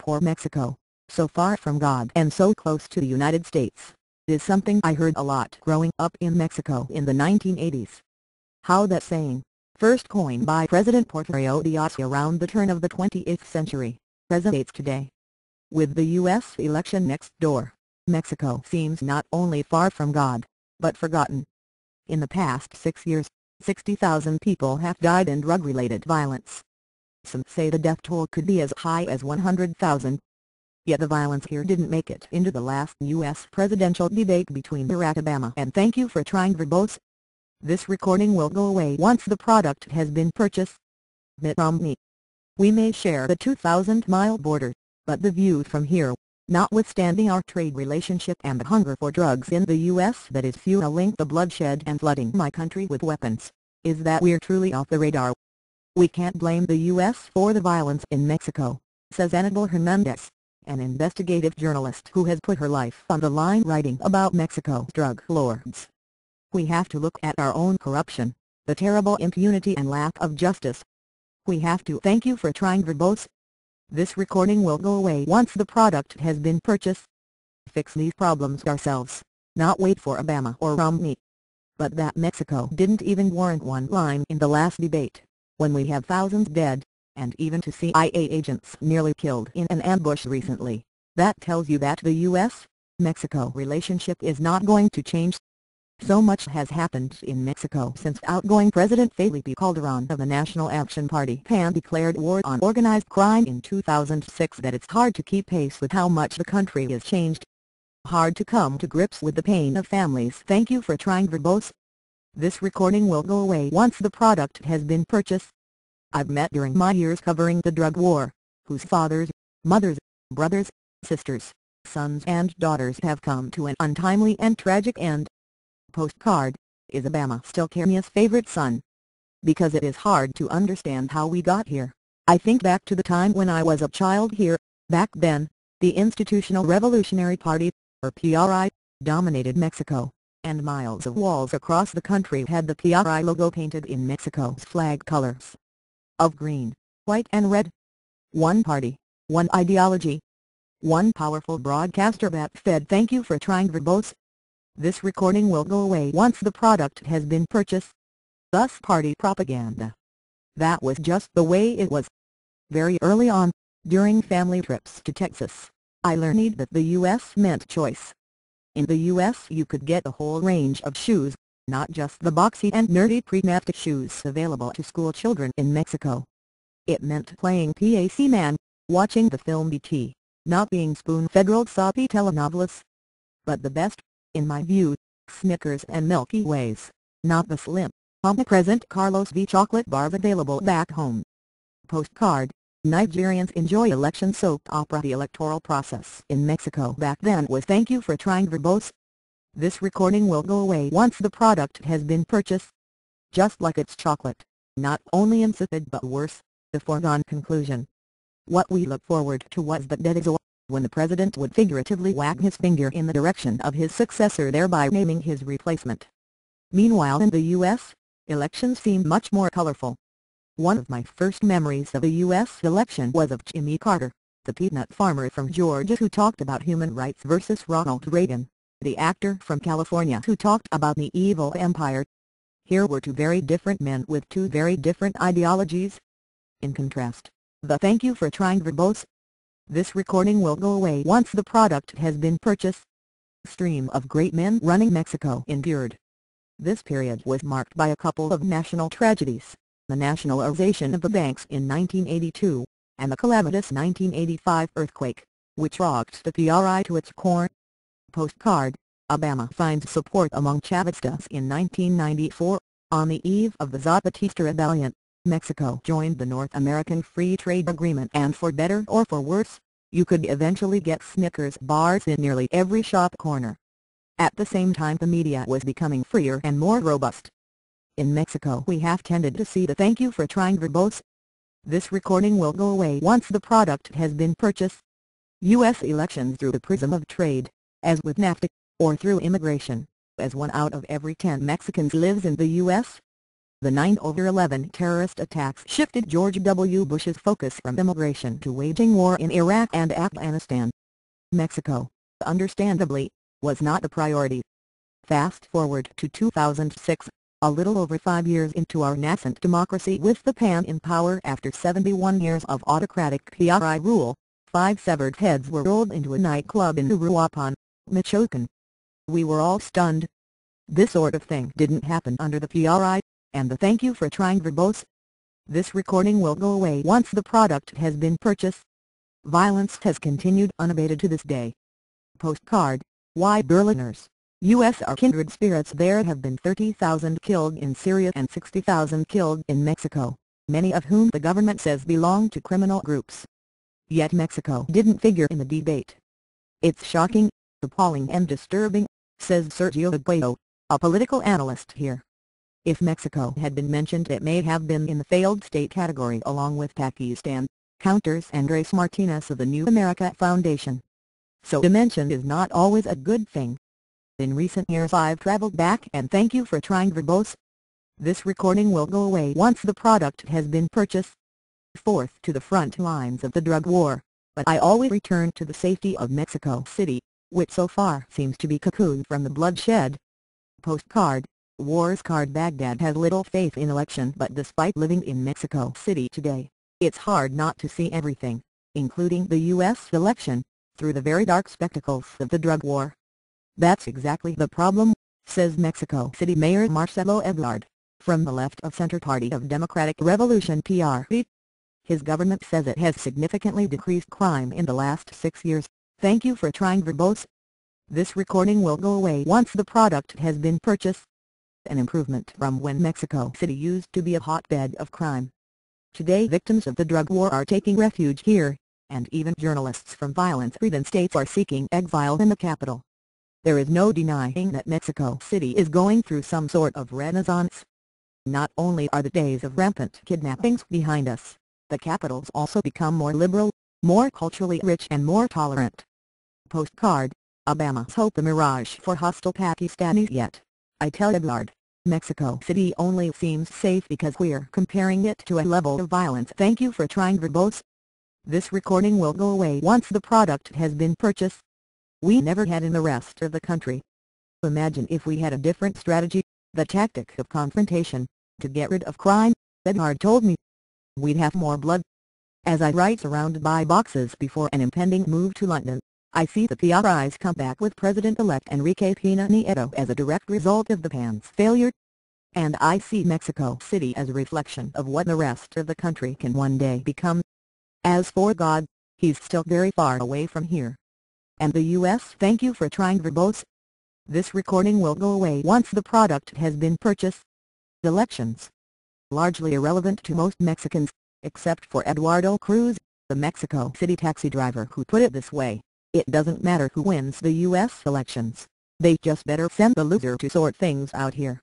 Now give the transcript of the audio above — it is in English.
poor Mexico, so far from God and so close to the United States, is something I heard a lot growing up in Mexico in the 1980s. How that saying, first coined by President Porfirio Diaz around the turn of the 20th century, resonates today. With the U.S. election next door, Mexico seems not only far from God, but forgotten. In the past 6 years, 60,000 people have died in drug-related violence. Some say the death toll could be as high as 100,000. Yet the violence here didn't make it into the last U.S. presidential debate between Barack Obama and Thank You for Trying Verbose. This recording will go away once the product has been purchased. Mitt Romney. We may share the 2,000-mile border, but the view from here, notwithstanding our trade relationship and the hunger for drugs in the U.S. that is fueling the bloodshed and flooding my country with weapons, is that we're truly off the radar. We can't blame the U.S. for the violence in Mexico, says Anabel Hernandez, an investigative journalist who has put her life on the line writing about Mexico's drug lords. We have to look at our own corruption, the terrible impunity and lack of justice. We have to Thank You for Trying Verbose. This recording will go away once the product has been purchased. Fix these problems ourselves, not wait for Obama or Romney. But that Mexico didn't even warrant one line in the last debate, when we have thousands dead, and even two CIA agents nearly killed in an ambush recently, that tells you that the U.S.-Mexico relationship is not going to change. So much has happened in Mexico since outgoing President Felipe Calderón of the National Action Party PAN declared war on organized crime in 2006 that it's hard to keep pace with how much the country has changed. Hard to come to grips with the pain of families. Thank You for Trying Verbose. This recording will go away once the product has been purchased. I've met during my years covering the drug war, whose fathers, mothers, brothers, sisters, sons and daughters have come to an untimely and tragic end. Postcard, is Obama still Kenya's favorite son? Because it is hard to understand how we got here. I think back to the time when I was a child here. Back then, the Institutional Revolutionary Party, or PRI, dominated Mexico, and miles of walls across the country had the PRI logo painted in Mexico's flag colors of green, white and red. One party, one ideology, one powerful broadcaster that fed Thank You for Trying Verbose. This recording will go away once the product has been purchased. Thus party propaganda. That was just the way it was. Very early on, during family trips to Texas, I learned that the U.S. meant choice. In the U.S. you could get a whole range of shoes, not just the boxy and nerdy pre-naptic shoes available to school children in Mexico. It meant playing PAC man, watching the film BT, not being spoon-fed rolled soppy telenovelas. But the best, in my view, Snickers and Milky Ways, not the slim, omnipresent Carlos V chocolate bars available back home. Postcard, Nigerians enjoy election soap opera. The electoral process in Mexico back then was Thank You for Trying Verbose. This recording will go away once the product has been purchased. Just like it's chocolate, not only insipid but worse, the foregone conclusion. What we look forward to was that dead is over, when the president would figuratively wag his finger in the direction of his successor, thereby naming his replacement. Meanwhile in the U.S., elections seem much more colorful. One of my first memories of a U.S. election was of Jimmy Carter, the peanut farmer from Georgia who talked about human rights versus Ronald Reagan, the actor from California who talked about the evil empire. Here were two very different men with two very different ideologies. In contrast, the Thank You for Trying Verbose. This recording will go away once the product has been purchased. Stream of great men running Mexico endured. This period was marked by a couple of national tragedies, the nationalization of the banks in 1982, and the calamitous 1985 earthquake, which rocked the PRI to its core. Postcard, Obama finds support among Chavistas in 1994, on the eve of the Zapatista Rebellion. Mexico joined the North American Free Trade Agreement, and for better or for worse, you could eventually get Snickers bars in nearly every shop corner. At the same time the media was becoming freer and more robust. In Mexico we have tended to see the Thank You for Trying Verbose. This recording will go away once the product has been purchased. U.S. elections through the prism of trade, as with NAFTA, or through immigration, as 1 out of every 10 Mexicans lives in the U.S. The 9/11 terrorist attacks shifted George W. Bush's focus from immigration to waging war in Iraq and Afghanistan. Mexico, understandably, was not the priority. Fast forward to 2006, a little over 5 years into our nascent democracy with the PAN in power after 71 years of autocratic PRI rule, 5 severed heads were rolled into a nightclub in Uruapan, Michoacan. We were all stunned. This sort of thing didn't happen under the PRI, and the thank you for trying verbose. This recording will go away once the product has been purchased. Violence has continued unabated to this day. Postcard, why Berliners, U.S. are kindred spirits. There have been 30,000 killed in Syria and 60,000 killed in Mexico, many of whom the government says belong to criminal groups. Yet Mexico didn't figure in the debate. It's shocking, appalling and disturbing, says Sergio Aguayo, a political analyst here. If Mexico had been mentioned, it may have been in the failed state category along with Pakistan, counters Andres Martinez of the New America Foundation. So dimension is not always a good thing. In recent years I've traveled back and thank you for trying verbose. This recording will go away once the product has been purchased. Fourth to the front lines of the drug war, but I always return to the safety of Mexico City, which so far seems to be cocooned from the bloodshed. Postcard, War's card. Baghdad has little faith in election, but despite living in Mexico City today, it's hard not to see everything, including the U.S. election, through the very dark spectacles of the drug war. That's exactly the problem, says Mexico City Mayor Marcelo Ebrard, from the left-of-center Party of Democratic Revolution PRD. His government says it has significantly decreased crime in the last 6 years. Thank you for trying verbose. This recording will go away once the product has been purchased. An improvement from when Mexico City used to be a hotbed of crime. Today victims of the drug war are taking refuge here, and even journalists from violence-ridden states are seeking exile in the capital. There is no denying that Mexico City is going through some sort of renaissance. Not only are the days of rampant kidnappings behind us, the capital's also become more liberal, more culturally rich and more tolerant. Postcard, Obama's hope a mirage for hostile Pakistanis. Yet, I tell Ebrard, Mexico City only seems safe because we're comparing it to a level of violence. Thank you for trying verbose. This recording will go away once the product has been purchased. We never had in the rest of the country. Imagine if we had a different strategy, the tactic of confrontation, to get rid of crime, Ebrard told me. We'd have more blood. As I write surrounded by boxes before an impending move to London, I see the PRI's comeback with President-elect Enrique Pena Nieto as a direct result of the PAN's failure. And I see Mexico City as a reflection of what the rest of the country can one day become. As for God, he's still very far away from here. And the U.S. thank you for trying verbose. This recording will go away once the product has been purchased. Elections. Largely irrelevant to most Mexicans, except for Eduardo Cruz, the Mexico City taxi driver who put it this way. It doesn't matter who wins the U.S. elections, they just better send the loser to sort things out here.